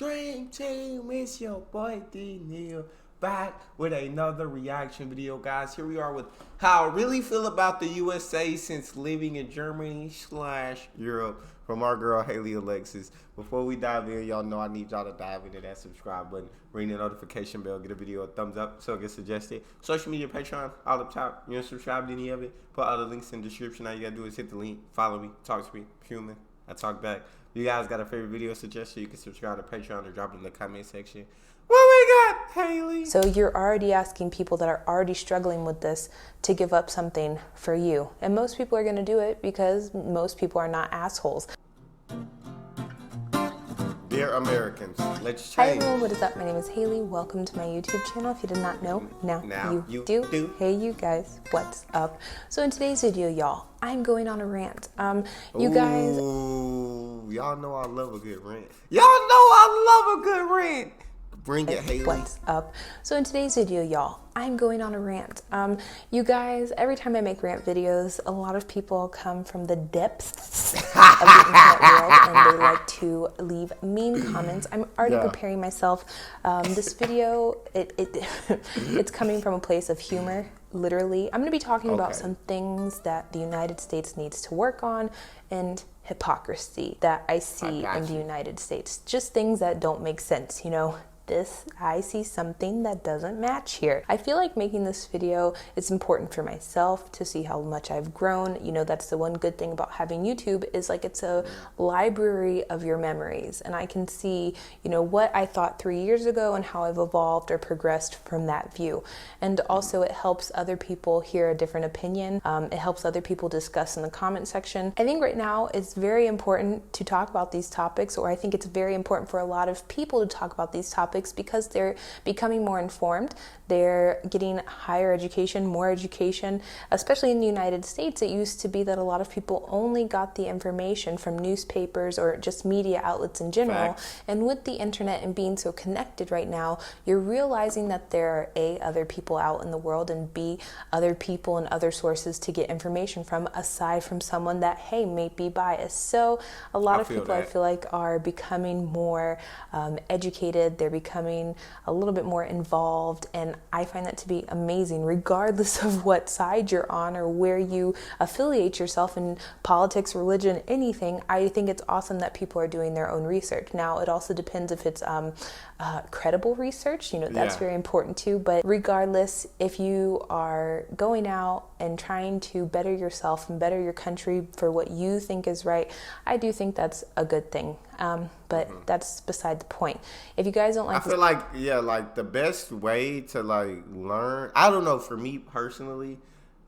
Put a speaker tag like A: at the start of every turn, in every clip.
A: Dream Team, it's your boy Neal, back with another reaction video, guys. Here we are with how I really feel about the USA since living in Germany/Europe from our girl Hayley Alexis. Before we dive in, y'all know I need y'all to dive into that subscribe button, ring the notification bell, get a video a thumbs up so it gets suggested. Social media, Patreon, all up top. You don't subscribe to any of it, put all the links in the description. All you gotta do is hit the link, follow me, talk to me, human. I talk back. If you guys got a favorite video suggestion, you can subscribe to Patreon or drop it in the comment section. What we got, Hayley?
B: So you're already asking people that are already struggling with this to give up something for you. And most people are going to do it because most people are not assholes.
A: Dear Americans, let's
B: Hi
A: change.
B: everyone, what is up? My name is Hayley. Welcome to my YouTube channel. If you did not know, now you do. Hey you guys, what's up? So in today's video, y'all, I'm going on a rant.
A: Y'all know I love a good rant. Y'all know I love a good rant. Bring it, Hayley.
B: What's up? So in today's video, y'all, I'm going on a rant. You guys, every time I make rant videos, a lot of people come from the depths of the internet world and they like to leave mean comments. I'm already preparing myself. This video, it's coming from a place of humor. Literally, I'm going to be talking about some things that the United States needs to work on and hypocrisy that I see in the United States. Just things that don't make sense, you know. I see something that doesn't match here. I feel like making this video, it's important for myself to see how much I've grown. You know, that's the one good thing about having YouTube is like it's a library of your memories. And I can see, you know, what I thought 3 years ago and how I've evolved or progressed from that view. And also it helps other people hear a different opinion. It helps other people discuss in the comment section. I think right now it's very important to talk about these topics, or I think it's very important for a lot of people to talk about these topics because they're becoming more informed. They're getting higher education, more education, especially in the United States. It used to be that a lot of people only got the information from newspapers or just media outlets in general. And with the internet and being so connected right now, you're realizing that there are A, other people out in the world, and B, other people and other sources to get information from aside from someone that, hey, may be biased. So a lot of people I feel like are becoming more educated. They're becoming a little bit more involved, and I find that to be amazing regardless of what side you're on or where you affiliate yourself in politics, religion, anything. I think it's awesome that people are doing their own research. Now it also depends if it's credible research, you know, that's very important too. But regardless, if you are going out and trying to better yourself and better your country for what you think is right, I do think that's a good thing. But that's beside the point. If you guys don't like,
A: I feel like like the best way to like learn, I don't know, for me personally,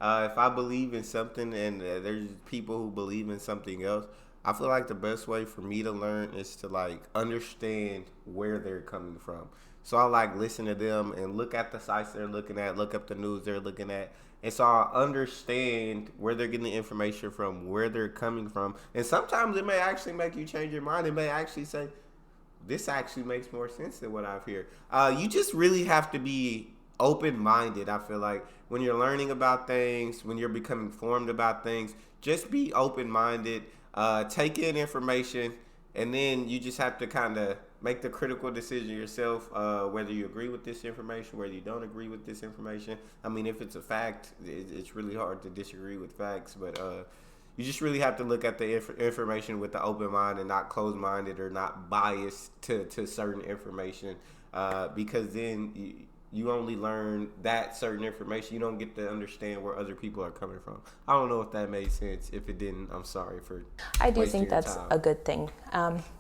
A: if I believe in something and there's people who believe in something else, I feel like the best way for me to learn is to like understand where they're coming from. So I like listen to them and look at the sites they're looking at, look up the news they're looking at. And so I understand where they're getting the information from, where they're coming from. And sometimes it may actually make you change your mind. It may actually say, this actually makes more sense than what I've heard. You just really have to be open-minded, I feel like. When you're learning about things, when you're becoming informed about things, just be open-minded. Take in information, and then you just have to kind of make the critical decision yourself, whether you agree with this information, whether you don't agree with this information. I mean, if it's a fact, it's really hard to disagree with facts, but you just really have to look at the information with the open mind and not closed-minded or not biased to certain information, because then you only learn that certain information. You don't get to understand where other people are coming from. I don't know if that made sense. If it didn't, I'm sorry for
B: I do think that's a good thing,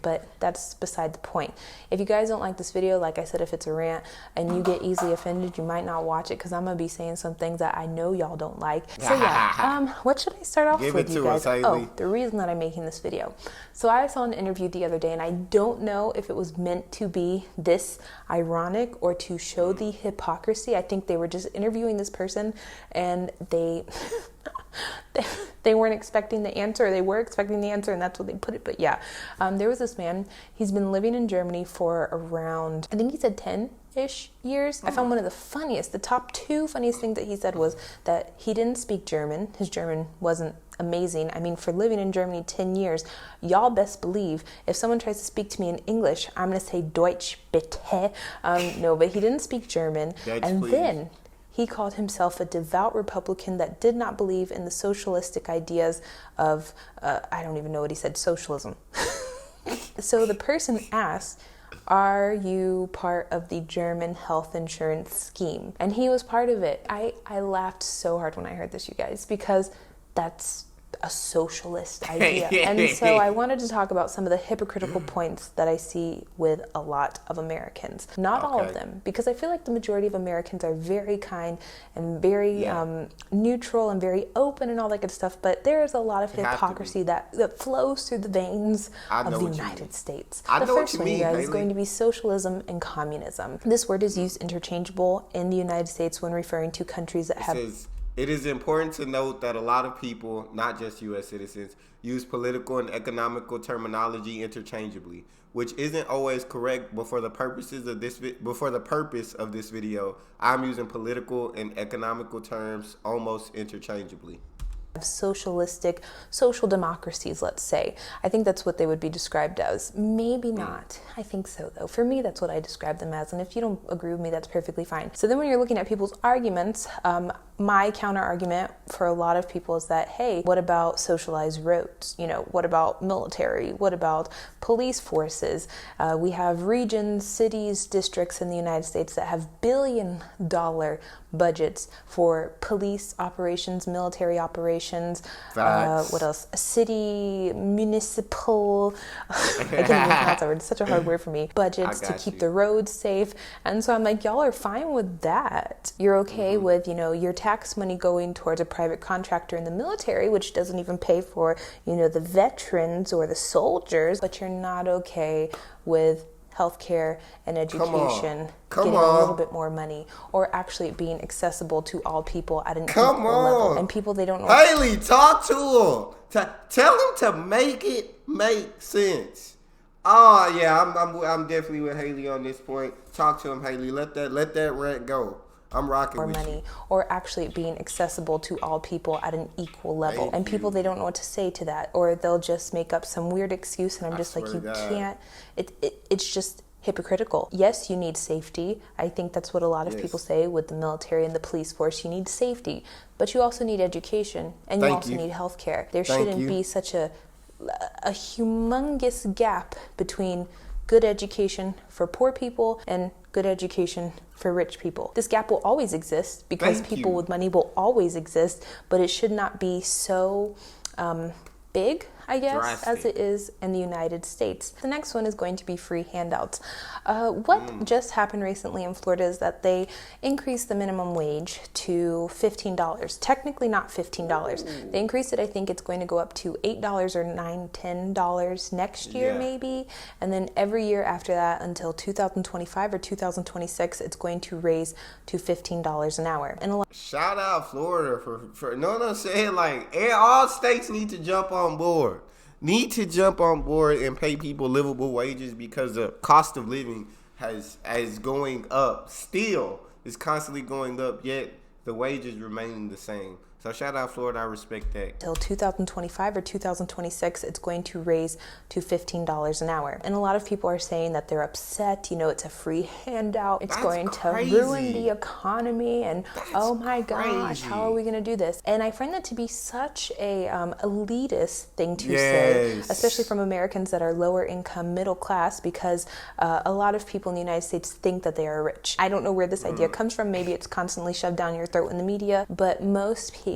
B: but that's beside the point. If you guys don't like this video, like I said, if it's a rant and you get easily offended, you might not watch it because I'm going to be saying some things that I know y'all don't like. So yeah, what should I start off with, you guys? Oh, the reason that I'm making this video. So I saw an interview the other day, and I don't know if it was meant to be this ironic or to show the hypocrisy. I think they were just interviewing this person and they weren't expecting the answer, or they were expecting the answer, and that's what they put it. But yeah, there was this man. He's been living in Germany for around, I think he said 10-ish years. I found one of the top 2 funniest things that he said was that he didn't speak German. His German wasn't amazing. I mean, for living in Germany 10 years, y'all best believe if someone tries to speak to me in English, I'm going to say Deutsch bitte. No, but he didn't speak German. Then he called himself a devout Republican that did not believe in the socialistic ideas of, I don't even know what he said, socialism. So the person asked, are you part of the German health insurance scheme? And he was part of it. I laughed so hard when I heard this, you guys, because that's a socialist idea. And so I wanted to talk about some of the hypocritical points that I see with a lot of Americans. Not all of them, because I feel like the majority of Americans are very kind and very neutral and very open and all that good stuff, but there is a lot of hypocrisy that flows through the veins of the United States. The first one, you guys, is going to be socialism and communism. This word is used interchangeable in the United States when referring to countries that have...
A: It is important to note that a lot of people, not just U.S. citizens, use political and economical terminology interchangeably, which isn't always correct. But for the purposes of this, video, I'm using political and economical terms almost interchangeably.
B: Socialistic, social democracies, let's say. I think that's what they would be described as. Maybe not. I think so, though. For me, that's what I describe them as. And if you don't agree with me, that's perfectly fine. So then when you're looking at people's arguments, my counter argument for a lot of people is that, hey, what about socialized roads? You know, what about military? What about police forces? We have regions, cities, districts in the United States that have billion-dollar budgets for police operations, military operations, what else? City, municipal, I can't even pronounce that word, it's such a hard word for me, budgets to keep the roads safe. And so I'm like, y'all are fine with that. You're okay with, you know, your tax money going towards a private contractor in the military, which doesn't even pay for, you know, the veterans or the soldiers, but you're not okay with healthcare and education getting a little bit more money, or actually being accessible to all people at an equal level. And people, they don't know.
A: Hayley, talk to him. Tell him to make it make sense. Oh yeah, I'm definitely with Hayley on this point. Talk to him, Hayley. Let that rant go. I'm rocking with
B: money,
A: you.
B: Or actually being accessible to all people at an equal level. And people, they don't know what to say to that, or they'll just make up some weird excuse, and I'm just like, you can't. It's just hypocritical. Yes, you need safety. I think that's what a lot of people say with the military and the police force. You need safety, but you also need education, and you also need health care. There shouldn't be such a humongous gap between good education for poor people and good education for rich people. This gap will always exist because people with money will always exist, but it should not be so big, I guess, as it is in the United States. The next one is going to be free handouts. What just happened recently in Florida is that they increased the minimum wage to $15. Technically not $15. They increased it, I think it's going to go up to $8 or $9, $10 next year maybe. And then every year after that until 2025 or 2026, it's going to raise to $15 an hour. And
A: shout out Florida for no saying, like, all states need to jump on board. And pay people livable wages, because the cost of living is going up. Still, it's constantly going up, yet the wages remain the same. So shout out Florida, I respect that.
B: Till 2025 or 2026, it's going to raise to $15 an hour. And a lot of people are saying that they're upset. You know, it's a free handout. It's going to ruin the economy. And oh my gosh, how are we going to do this? And I find that to be such a elitist thing to say, especially from Americans that are lower income, middle class, because a lot of people in the United States think that they are rich. I don't know where this idea comes from. Maybe it's constantly shoved down your throat in the media, but most people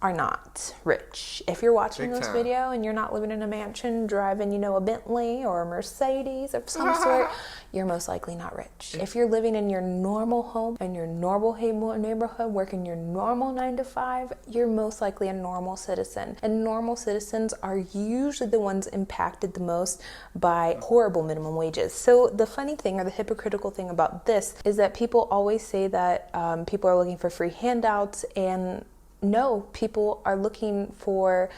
B: are not rich. If you're watching this video and you're not living in a mansion, driving, you know, a Bentley or a Mercedes of some sort, you're most likely not rich. If you're living in your normal home, in your normal neighborhood, working your normal 9 to 5, you're most likely a normal citizen. And normal citizens are usually the ones impacted the most by horrible minimum wages. So the funny thing, or the hypocritical thing about this, is that people always say that people are looking for free handouts, and no, people are looking for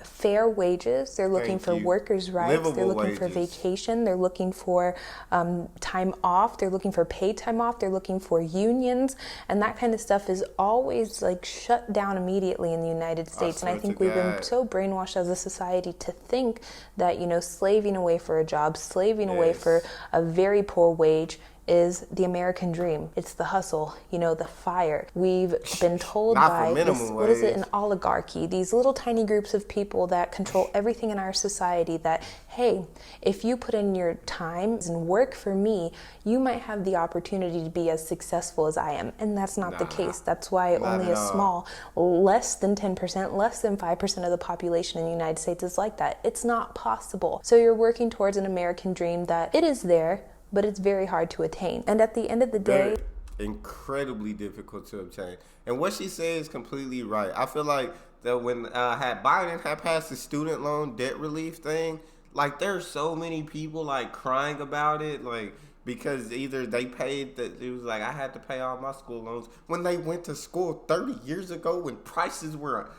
B: fair wages. They're looking for workers' rights.
A: Livable
B: They're looking for
A: wages.
B: vacation. They're looking for time off. They're looking for paid time off. They're looking for unions. And that kind of stuff is always like shut down immediately in the United States. And I think we've been so brainwashed as a society to think that, you know, slaving away for a job, slaving away for a very poor wage is the American dream. It's the hustle, you know, the fire. We've been told by this, what is it, an oligarchy, these little tiny groups of people that control everything in our society, that, hey, if you put in your time and work for me, you might have the opportunity to be as successful as I am. And that's not the case. That's why only a small, less than 10%, less than 5% of the population in the United States is like that. It's not possible. So you're working towards an American dream that it is there, but it's very hard to attain. And at the end of the day,
A: incredibly difficult to obtain. And what she said is completely right. I feel like that when had Biden had passed the student loan debt relief thing, like there's so many people like crying about it, like because either they paid it was like I had to pay all my school loans when they went to school 30 years ago when prices were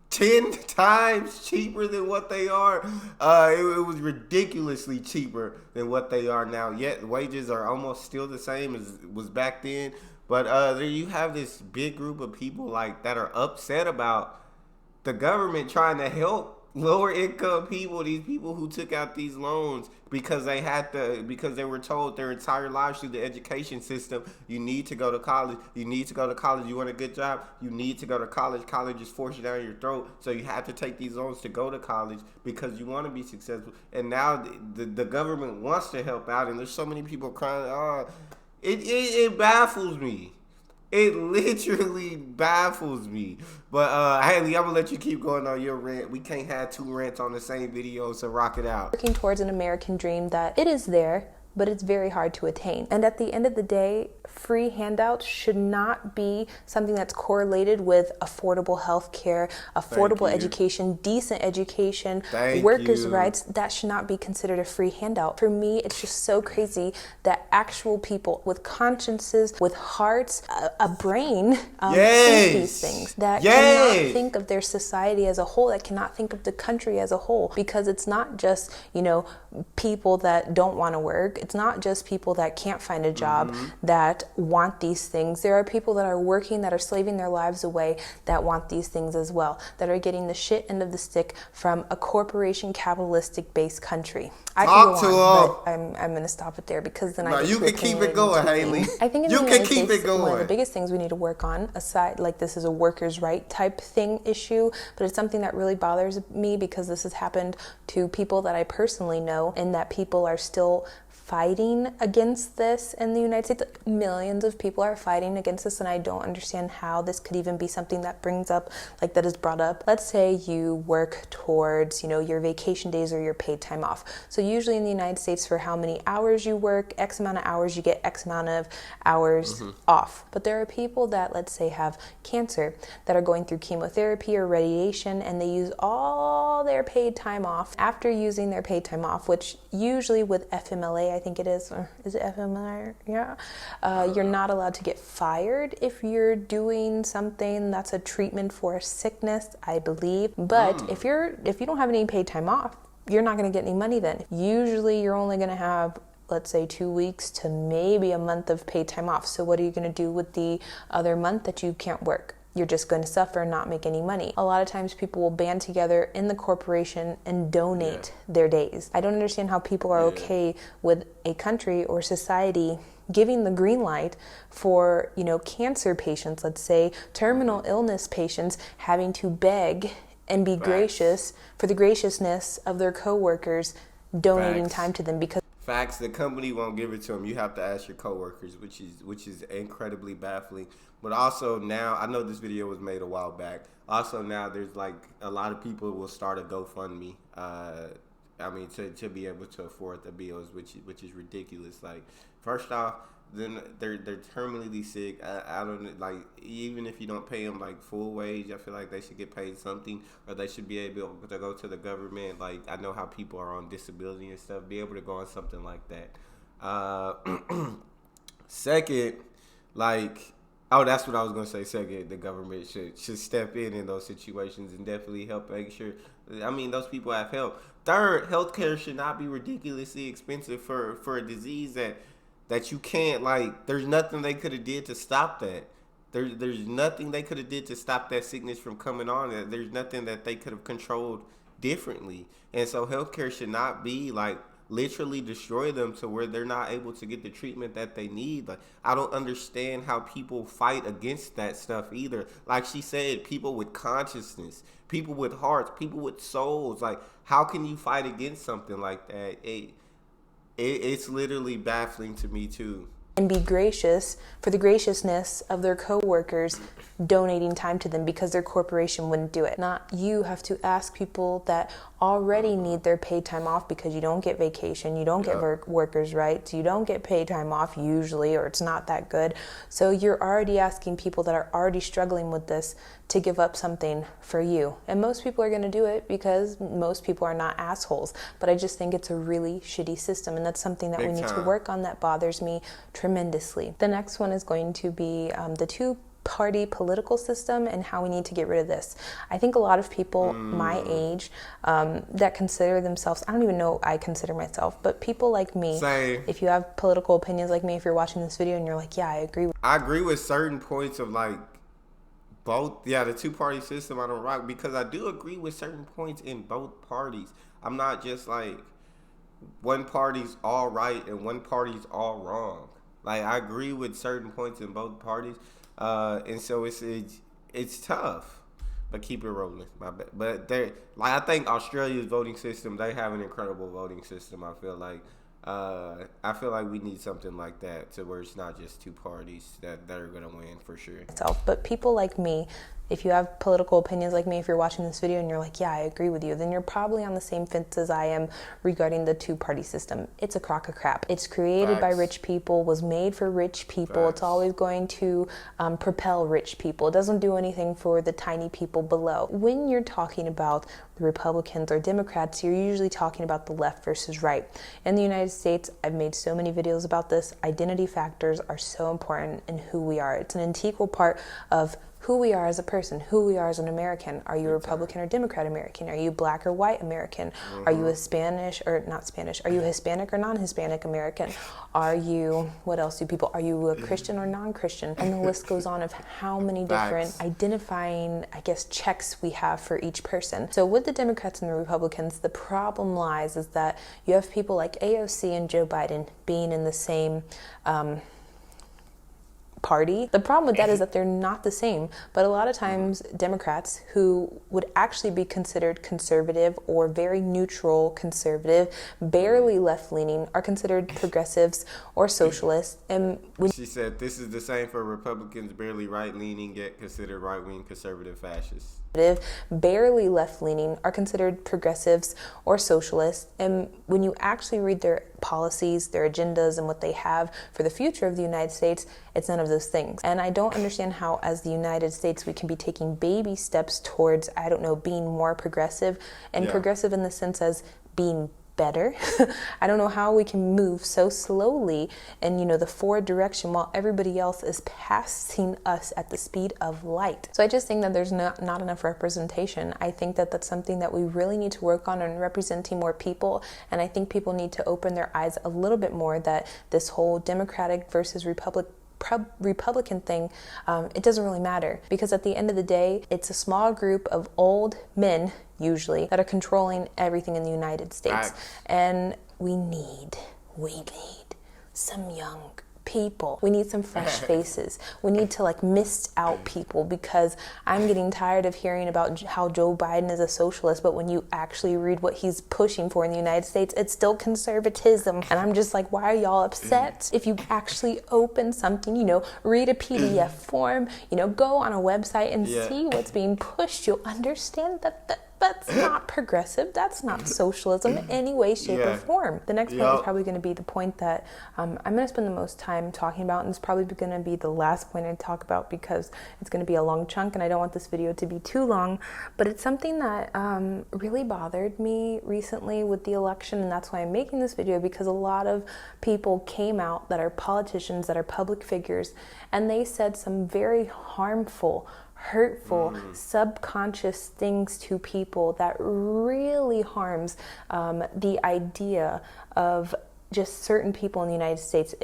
A: 10 times cheaper than what they are. It was ridiculously cheaper than what they are now. Yet wages are almost still the same as was back then. But there you have this big group of people like that are upset about the government trying to help lower income people, these people who took out these loans because they were told their entire lives through the education system, you need to go to college, you want a good job, you need to go to college is forced down your throat, so you have to take these loans to go to college because you want to be successful. And now the government wants to help out, and there's so many people crying. It baffles me. It literally baffles me. But Hayley, I'm gonna let you keep going on your rant. We can't have two rants on the same video, so rock it out.
B: Working towards an American dream that it is there, but it's very hard to attain. And at the end of the day, free handouts should not be something that's correlated with affordable health care, affordable education, decent education, workers' rights. That should not be considered a free handout. For me, it's just so crazy that actual people with consciences, with hearts, a brain, think these things, that cannot think of their society as a whole, that cannot think of the country as a whole, because it's not just, you know, people that don't want to work. It's not just people that can't find a job that want these things. There are people that are working, that are slaving their lives away, that want these things as well, that are getting the shit end of the stick from a corporation capitalistic based country. I can go on, but I'm going to stop it there because then
A: you can keep it going, Hayley.
B: I think in the United States, one of the biggest things we need to work on, aside, like this is a workers' right type thing issue, but it's something that really bothers me because this has happened to people that I personally know, and that people are still fighting against this in the United States. Millions of people are fighting against this, and I don't understand how this could even be something that brings up, like that is brought up. Let's say you work towards, you know, your vacation days or your paid time off. So usually in the United States, for how many hours you work, X amount of hours, you get X amount of hours off. But there are people that, let's say, have cancer, that are going through chemotherapy or radiation, and they use all their paid time off. After using their paid time off, which usually with FMLA, I think it is, or is it FMLA? Yeah. You're not allowed to get fired if you're doing something that's a treatment for a sickness, I believe. But if you don't have any paid time off, you're not going to get any money then. Usually you're only going to have, let's say, 2 weeks to maybe a month of paid time off. So what are you going to do with the other month that you can't work? You're just going to suffer and not make any money. A lot of times people will band together in the corporation and donate their days. I don't understand how people are okay with a country or society giving the green light for, you know, cancer patients, let's say, terminal illness patients, having to beg and be gracious for the graciousness of their coworkers donating time to them. Because
A: facts, the company won't give it to them. You have to ask your coworkers, which is incredibly baffling. But also now, I know this video was made a while back. Also now, there's like a lot of people will start a GoFundMe. To be able to afford the bills, which is ridiculous. Like, first off, then they're terminally sick. I don't like, even if you don't pay them like full wage, I feel like they should get paid something, or they should be able to go to the government. Like, I know how people are on disability and stuff, be able to go on something like that. Second, like, Oh, that's what I was gonna say. Second, the government should step in those situations and definitely help make sure. I mean, those people have help. Third, healthcare should not be ridiculously expensive for a disease that you can't like. There's nothing they could have did to stop that. There's nothing they could have did to stop that sickness from coming on. There's nothing that they could have controlled differently. And so healthcare should not be like literally destroy them to where they're not able to get the treatment that they need. Like I don't understand how people fight against that stuff either. Like she said, people with consciousness, people with hearts, people with souls. Like how can you fight against something like that? It's literally baffling to me too.
B: And be gracious for the graciousness of their co-workers donating time to them because their corporation wouldn't do it. Not you have to ask people that already need their paid time off because you don't get vacation, you don't get workers' rights, you don't get paid time off usually, or it's not that good. So you're already asking people that are already struggling with this to give up something for you. And most people are going to do it because most people are not assholes. But I just think it's a really shitty system, and that's something that we need to work on that bothers me tremendously. The next one is going to be the two-party political system and how we need to get rid of this. I think a lot of people my age that consider themselves, I don't even know I consider myself, but people like me, if you have political opinions like me, if you're watching this video and you're like, yeah, I
A: agree with certain points of like both, the two-party system I don't rock, because I do agree with certain points in both parties. I'm not just like one party's all right and one party's all wrong. Like I agree with certain points in both parties, and so it's tough. But keep it rolling, my bad. But I think Australia's voting system, they have an incredible voting system. I feel like we need something like that to where it's not just two parties that are gonna win for sure.
B: But people like me, if you have political opinions like me, if you're watching this video and you're like, yeah, I agree with you, then you're probably on the same fence as I am regarding the two-party system. It's a crock of crap. It's created by rich people, was made for rich people. It's always going to propel rich people. It doesn't do anything for the tiny people below. When you're talking about the Republicans or Democrats, you're usually talking about the left versus right. In the United States, I've made so many videos about this. Identity factors are so important in who we are. It's an integral part of who we are as a person, who we are as an American. Are you a Republican or Democrat American? Are you black or white American? Are you a Spanish or not Spanish? Are you Hispanic or non-Hispanic American? Are you, what else do people, are you a Christian or non-Christian? And the list goes on of how many different identifying, I guess, checks we have for each person. So with the Democrats and the Republicans, the problem lies is that you have people like AOC and Joe Biden being in the same party. The problem with that is that they're not the same, but a lot of times Democrats who would actually be considered conservative or very neutral conservative, barely left-leaning, are considered progressives or socialists. And
A: she said this is the same for Republicans, barely right-leaning yet considered right-wing conservative fascists.
B: Barely left-leaning are considered progressives or socialists, and when you actually read their policies, their agendas, and what they have for the future of the United States, it's none of those things. And I don't understand how, as the United States, we can be taking baby steps towards, I don't know, being more progressive, and progressive in the sense as being better. I don't know how we can move so slowly in, the forward direction while everybody else is passing us at the speed of light. So I just think that there's not enough representation. I think that that's something that we really need to work on in representing more people. And I think people need to open their eyes a little bit more that this whole Democratic versus Republican thing, it doesn't really matter, because at the end of the day, it's a small group of old men usually that are controlling everything in the United States. And we need some young people. We need some fresh faces. We need to mist out people, because I'm getting tired of hearing about how Joe Biden is a socialist, but when you actually read what he's pushing for in the United States, it's still conservatism. And I'm just like, why are y'all upset? If you actually open something, read a PDF form, go on a website and see what's being pushed, you'll understand that that's not progressive. That's not socialism in any way, shape, or form. The next point is probably going to be the point that I'm going to spend the most time talking about, and it's probably going to be the last point I talk about because it's going to be a long chunk, and I don't want this video to be too long. But it's something that really bothered me recently with the election, and that's why I'm making this video, because a lot of people came out that are politicians, that are public figures, and they said some very harmful, hurtful, subconscious things to people that really harms the idea of just certain people in the United States.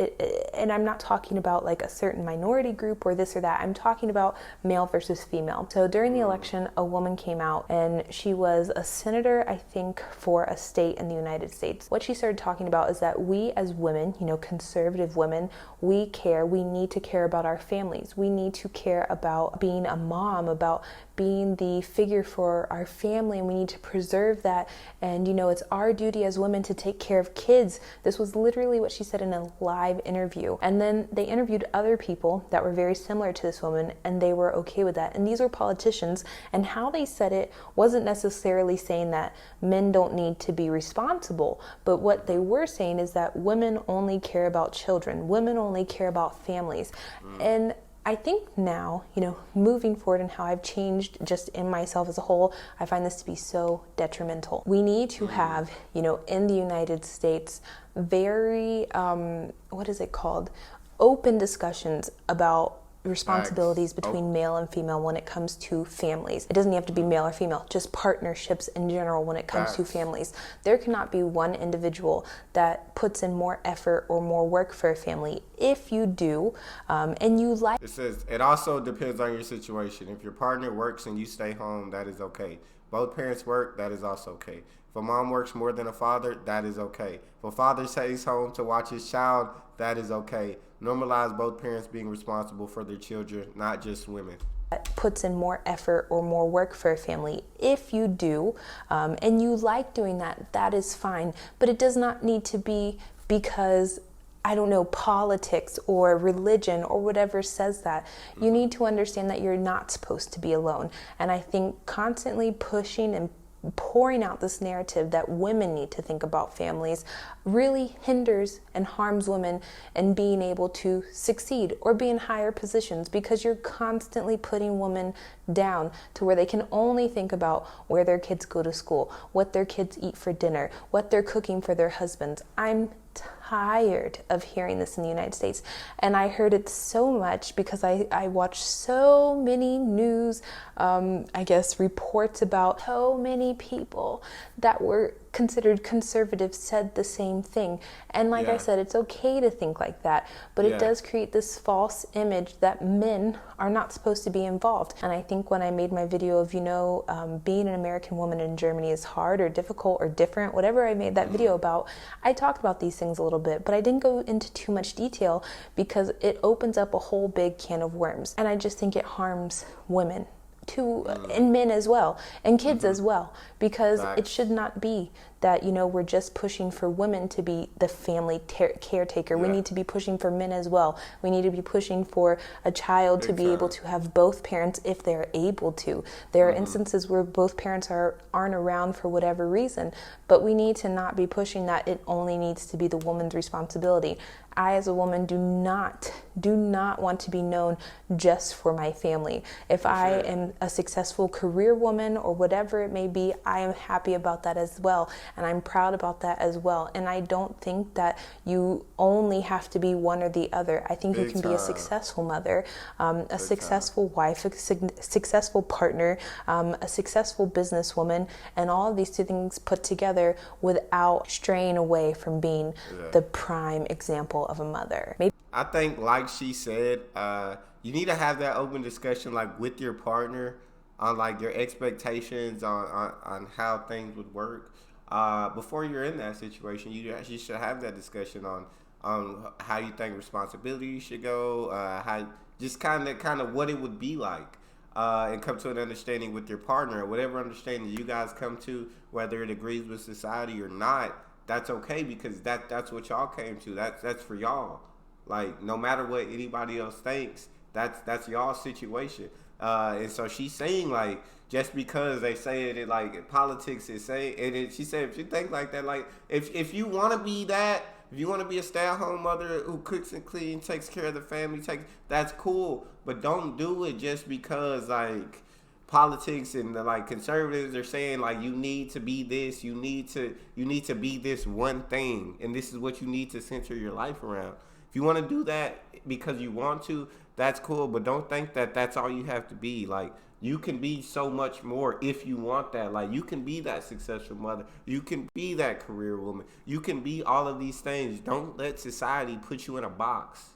B: And I'm not talking about like a certain minority group or this or that. I'm talking about male versus female. So during the election, a woman came out and she was a senator, I think, for a state in the United States. What she started talking about is that we as women, you know, conservative women, we need to care about our families. We need to care about being a mom, about being the figure for our family, and we need to preserve that. And you know, it's our duty as women to take care of kids. This was literally what she said in a live interview. And then they interviewed other people that were very similar to this woman, and they were okay with that. And these were politicians, and how they said it wasn't necessarily saying that men don't need to be responsible, but what they were saying is that women only care about children, women only care about families. And I think now, you know, moving forward and how I've changed just in myself as a whole, I find this to be so detrimental. We need to have, you know, in the United States, very, what is it called? Open discussions about responsibilities between male and female when it comes to families. It doesn't have to be male or female, just partnerships in general when it comes to families. There cannot be one individual that puts in more effort or more work for a family. If you do, and you like...
A: It says, it also depends on your situation. If your partner works and you stay home, that is okay. Both parents work, that is also okay. If a mom works more than a father, that is okay. If a father stays home to watch his child, that is okay. Normalize both parents being responsible for their children, not just women.
B: Puts in more effort or more work for a family. If you do, and you like doing that, that is fine. But it does not need to be because, I don't know, politics or religion or whatever says that. You need to understand that you're not supposed to be alone. And I think constantly pushing and pouring out this narrative that women need to think about families really hinders and harms women in being able to succeed or be in higher positions, because you're constantly putting women down to where they can only think about where their kids go to school, what their kids eat for dinner, what they're cooking for their husbands. I'm tired of hearing this in the United States, and I heard it so much because I watched so many news, I guess, reports about so many people that were considered conservative said the same thing. And like I said, it's okay to think like that, but it does create this false image that men are not supposed to be involved. And I think when I made my video of, you know, being an American woman in Germany is hard or difficult or different, whatever I made that video about, I talked about these things a little bit, but I didn't go into too much detail because it opens up a whole big can of worms. And I just think it harms women too, and men as well, and kids as well, because it should not be that, you know, we're just pushing for women to be the family caretaker. We need to be pushing for men as well. We need to be pushing for a child to be able to have both parents if they're able to. There are instances where both parents aren't around for whatever reason, but we need to not be pushing that it only needs to be the woman's responsibility. I, as a woman, do not want to be known just for my family. If I am a successful career woman or whatever it may be, I am happy about that as well. And I'm proud about that as well. And I don't think that you only have to be one or the other. I think you can be a successful mother, a successful wife, a successful partner, a successful businesswoman, and all of these two things put together without straying away from being the prime example of a mother.
A: I think, like she said, you need to have that open discussion, like, with your partner on, like, your expectations on how things would work. Before you're in that situation, you should have that discussion on how you think responsibility should go, how just kind of what it would be like, and come to an understanding with your partner. Whatever understanding you guys come to, whether it agrees with society or not, that's okay, because that's what y'all came to. That's for y'all. Like, no matter what anybody else thinks, that's y'all's situation. And so she's saying like, just because they say it like politics is saying, and she said if you think like that, like if you want to be that, if you want to be a stay-at-home mother who cooks and cleans, takes care of the family, that's cool. But don't do it just because like politics and the like conservatives are saying like you need to be this, you need to be this one thing, and this is what you need to center your life around. If you want to do that because you want to, that's cool. But don't think that that's all you have to be. Like you can be so much more if you want that. Like you can be that successful mother. You can be that career woman. You can be all of these things. Don't let society put you in a box.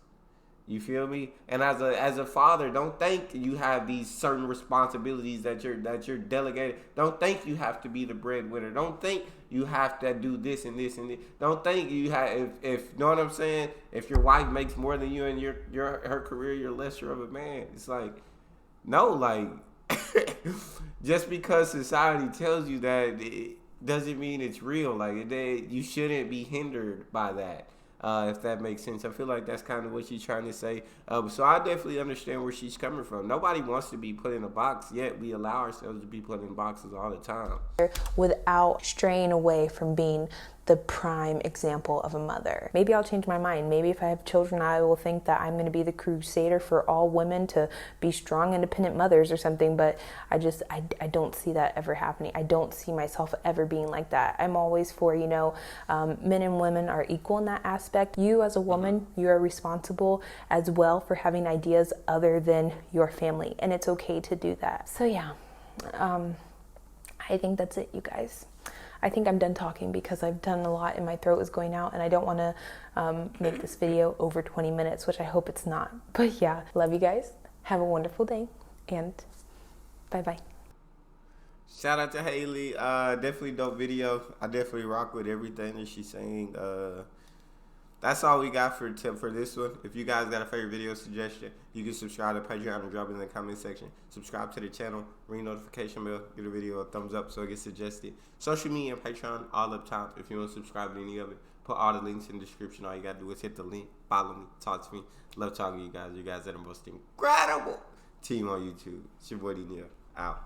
A: You feel me? And as a father, don't think you have these certain responsibilities that you're delegated. Don't think you have to be the breadwinner. Don't think you have to do this and this and this. Don't think you have if you know what I'm saying. If your wife makes more than you in her career, you're lesser of a man. It's like no, like just because society tells you that, it doesn't mean it's real. Like you shouldn't be hindered by that. If that makes sense. I feel like that's kind of what she's trying to say. So I definitely understand where she's coming from. Nobody wants to be put in a box, yet we allow ourselves to be put in boxes all the time.
B: Without straying away from being the prime example of a mother. Maybe I'll change my mind. Maybe if I have children, I will think that I'm going to be the crusader for all women to be strong, independent mothers or something. But I don't see that ever happening. I don't see myself ever being like that. I'm always for, men and women are equal in that aspect. You as a woman, you are responsible as well for having ideas other than your family. And it's okay to do that. So yeah, I think that's it, you guys. I think I'm done talking because I've done a lot and my throat is going out and I don't want to make this video over 20 minutes, which I hope it's not. But yeah, love you guys. Have a wonderful day and bye-bye.
A: Shout out to Hayley. Definitely dope video. I definitely rock with everything that she's saying. That's all we got for this one. If you guys got a favorite video suggestion, you can subscribe to Patreon and drop it in the comment section. Subscribe to the channel, ring notification bell, give the video a thumbs up so it gets suggested. Social media and Patreon all up top. If you want to subscribe to any of it, put all the links in the description. All you got to do is hit the link, follow me, talk to me. Love talking to you guys. You guys are the most incredible team on YouTube. It's your boy Neal. Out.